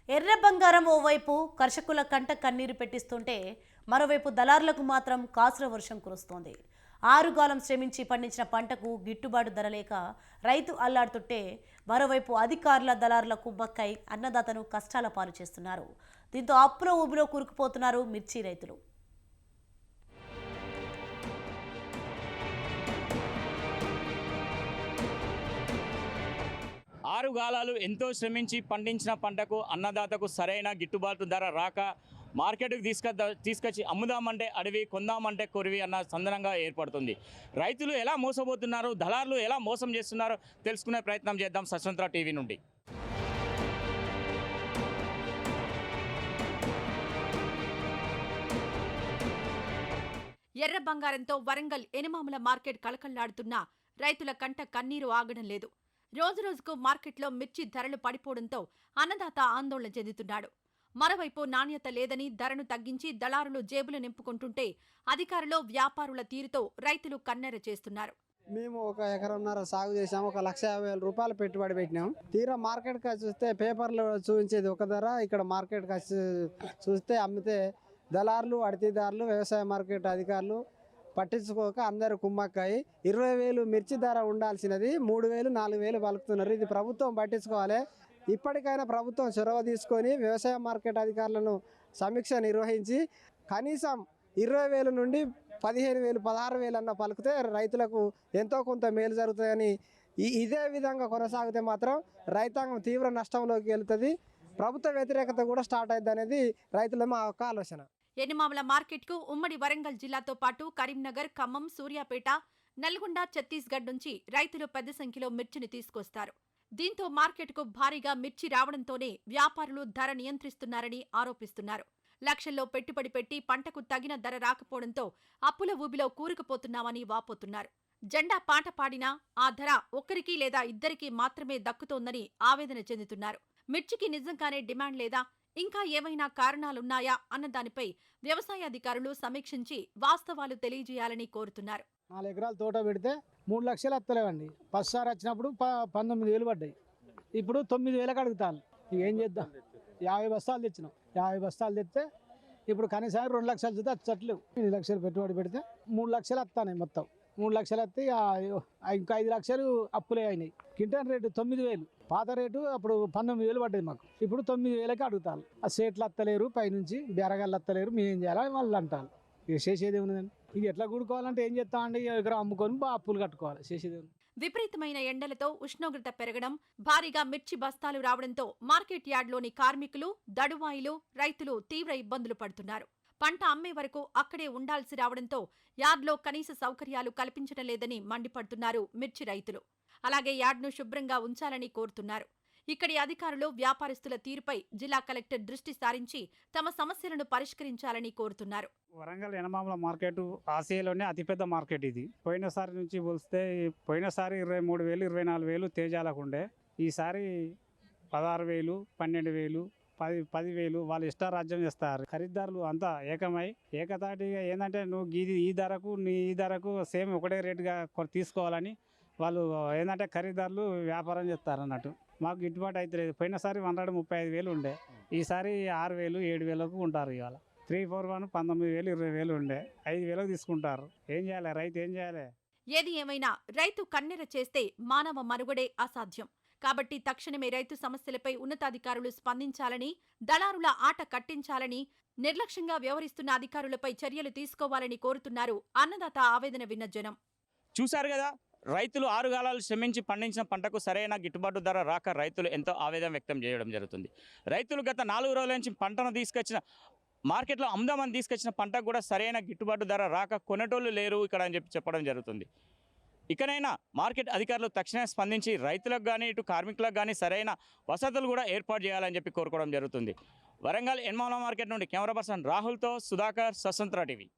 ఎర్ర బంగారం ఓవైపు కర్షకుల కంట కన్నీరు పెట్టిస్తుంటే మరోవైపు దళారులకు మాత్రం కాసుల వర్షం కురుస్తోంది. ఆరుగాలం శ్రమించి పండించిన పంటకు గిట్టుబాటు ధర లేక రైతు అల్లాడుతుంటే మరోవైపు అధికారుల దళారుల కుమ్మక్కై అన్నదాతను కష్టాల పాలు చేస్తున్నారు. దీంతో అప్పులో ఊబిలో కూరుకుపోతున్నారు మిర్చి రైతులు. ఆరు గాలాలు ఎంతో శ్రమించి పండించిన పంటకు అన్నదాతకు సరైన గిట్టుబాటు ధర రాక మార్కెట్కు తీసుకొచ్చి అమ్ముదామంటే అడవి, కొందామంటే కొరివి అన్న సందనంగా ఏర్పడుతుంది. రైతులు ఎలా మోసపోతున్నారు, దళారులు ఎలా మోసం చేస్తున్నారో తెలుసుకునే ప్రయత్నం చేద్దాం స్వతంత్ర టీవీ నుండి. ఎర్ర బంగారంతో వరంగల్ ఎనిమాముల మార్కెట్ కళకళ్లాడుతున్నా రైతుల కంట కన్నీరు ఆగడం లేదు. రోజురోజుకు మార్కెట్లో మిర్చి ధరలు పడిపోవడంతో అన్నదాత ఆందోళన చెందుతున్నాడు. మరోవైపు నాణ్యత లేదని ధరను తగ్గించి దళారులు జేబులు నింపుకుంటుంటే అధికారులు, వ్యాపారుల తీరుతో రైతులు కన్నెర చేస్తున్నారు. మేము 1 ఎకరంన్నర సాగు చేసాము. 1,50,000 రూపాయలు పెట్టుబడి పెట్టినాం. తీరా మార్కెట్కి వచ్చి చూస్తే పేపర్లో చూపించేది ఒక ధర, ఇక్కడ మార్కెట్కి వచ్చి చూస్తే అమ్మితే దళారులు, అడితీదారులు, వ్యవసాయ మార్కెట్ అధికారులు పట్టించుకోక అందరూ కుమ్మక్కాయి 20,000 మిర్చి ధర ఉండాల్సినది 3,000, 4,000 పలుకుతున్నారు. ఇది ప్రభుత్వం పట్టించుకోవాలి. ఇప్పటికైనా ప్రభుత్వం చొరవ తీసుకొని వ్యవసాయ మార్కెట్ అధికారులను సమీక్ష నిర్వహించి కనీసం 20,000 నుండి 15,000, 16,000 అన్న పలికితే రైతులకు ఎంతో కొంత మేలు జరుగుతుందని, ఇదే విధంగా కొనసాగితే మాత్రం రైతాంగం తీవ్ర నష్టంలోకి వెళ్తుంది. ప్రభుత్వ వ్యతిరేకత కూడా స్టార్ట్ అయింది అనేది రైతుల మా యొక్క ఆలోచన. ఎనిమాముల మార్కెట్కు ఉమ్మడి వరంగల్ జిల్లాతో పాటు కరీంనగర్, ఖమ్మం, సూర్యాపేట, నల్గొండ, ఛత్తీస్గఢ్ నుంచి రైతులు పెద్ద సంఖ్యలో మిర్చిని తీసుకొస్తారు. దీంతో మార్కెట్కు భారీగా మిర్చి రావడంతోనే వ్యాపారులు ధర నియంత్రిస్తున్నారని ఆరోపిస్తున్నారు. లక్షల్లో పెట్టుబడి పెట్టి పంటకు తగిన ధర రాకపోవడంతో అప్పుల ఊబిలో కూరుకుపోతున్నామని వాపోతున్నారు. జెండా పాట పాడినా ఆ ధర ఒక్కరికి లేదా ఇద్దరికి మాత్రమే దక్కుతోందని ఆవేదన చెందుతున్నారు. మిర్చికి నిజంగానే డిమాండ్ లేదా, ఇంకా ఏవైనా కారణాలున్నాయా అన్న దానిపై వ్యవసాయాధికారులు సమీక్షించి వాస్తవాలు తెలియజేయాలని కోరుతున్నారు. 4 ఎకరాలు తోట పెడితే 3 లక్షలు వస్తలేవండి. ఫస్ట్సారి వచ్చినప్పుడు 19,000 పడ్డాయి. ఇప్పుడు 9,000కి అడుగుతాను. ఇక ఏం చేద్దాం? 50 బస్తాలు తెచ్చినాం. 50 బస్తాలు తెస్తే ఇప్పుడు కనీసం 2 లక్షలు చూస్తే వచ్చట్లేవు. 2 లక్షలు పెట్టుబడి పెడితే 3 లక్షలు వస్తాయి. మొత్తం 3 లక్షలు వస్తే ఇంకా 5 లక్షలు అప్పులే అయినాయి. Quintal rate 9,000. పాత రేటు అప్పుడు 19,000 పడ్డది మాకు. ఇప్పుడు 9,000కి అడుగుతాను. ఆ సేట్లు వస్తలేరు, పైనుంచి బెరగాళ్ళు వస్తలేరు. మేము ఏం చేయాలని వాళ్ళు అంటారు. ఇక చేసేది ఉన్నదండి. ఇక ఎట్లా కూడుకోవాలంటే ఏం చేస్తామండి? ఎకరం అమ్ముకొని అప్పులు కట్టుకోవాలి. చేసేది విపరీతమైన ఎండలతో ఉష్ణోగ్రత పెరగడం, భారీగా మిర్చి బస్తాలు రావడంతో మార్కెట్ యార్డ్లోని కార్మికులు, దడువాయిలు, రైతులు తీవ్ర ఇబ్బందులు పడుతున్నారు. పంట అమ్మే వరకు అక్కడే ఉండాల్సి రావడంతో యార్డ్లో కనీస సౌకర్యాలు కల్పించడం లేదని మండిపడుతున్నారు మిర్చి రైతులు. అలాగే యార్డ్ను శుభ్రంగా ఉంచాలని కోరుతున్నారు. ఇక్కడి అధికారులు, వ్యాపారస్తుల తీరుపై జిల్లా కలెక్టర్ దృష్టి సారించి తమ సమస్యలను పరిష్కరించాలని కోరుతున్నారు. వరంగల్ ఎనమాముల మార్కెట్ ఆసియాలోనే అతిపెద్ద మార్కెట్ ఇది. పోయినసారి నుంచి పోలిస్తే పోయినసారి 23,000, 24,000 తేజాలకు ఉండే. ఈసారి 16,000, 12,000, 10,000 వాళ్ళు ఇష్టారాజ్యం చేస్తారు. ఖరీదారులు అంతా ఏకమై ఏకతాటిగా ఏంటంటే నువ్వు ఈ ధరకు ఈ ధరకు సేమ్ ఒకటే రేటుగా తీసుకోవాలని వాళ్ళు ఏంటంటే ఖరీదారులు వ్యాపారం చేస్తారు అన్నట్టు. మాకు గిట్టుబాటు అయితే లేదు. పోయినసారి 135,000 ఉండే. ఈసారి 6,000, 7,000కు ఉంటారు. ఇవాళ 341 19,000, 20,000 ఉండే. 5,000కు తీసుకుంటారు. ఏం చేయాలి? రైతు ఏం చేయాలి? ఏది ఏమైనా రైతు కన్నెర చేస్తే మానవ మనుగడే అసాధ్యం. కాబట్టి తక్షణమే రైతు సమస్యలపై ఉన్నతాధికారులు స్పందించాలని, దళారుల ఆట కట్టించాలని, నిర్లక్ష్యంగా వ్యవహరిస్తున్న అధికారులపై చర్యలు తీసుకోవాలని కోరుతున్నారు అన్నదాత ఆవేదన విన్న జనం. చూశారు కదా, రైతులు 6 గాలాలు శ్రమించి పండించిన పంటకు సరైన గిట్టుబాటు ధర రాక రైతులు ఎంతో ఆవేదన వ్యక్తం చేయడం జరుగుతుంది. రైతులు గత 4 రోజుల నుంచి పంటను తీసుకొచ్చిన మార్కెట్లో అమ్ముదామని తీసుకొచ్చిన పంటకు కూడా సరైన గిట్టుబాటు ధర రాక కొనేటోళ్ళు లేరు ఇక్కడ అని చెప్పడం జరుగుతుంది. ఇకనైనా మార్కెట్ అధికారులు తక్షణమే స్పందించి రైతులకు కానీ ఇటు కార్మికులకు కానీ సరైన వసతులు కూడా ఏర్పాటు చేయాలని చెప్పి కోరుకోవడం జరుగుతుంది. వరంగల్ ఎనిమాముల మార్కెట్ నుండి కెమెరా పర్సన్ రాహుల్తో సుధాకర్, స్వతంత్ర టీవీ.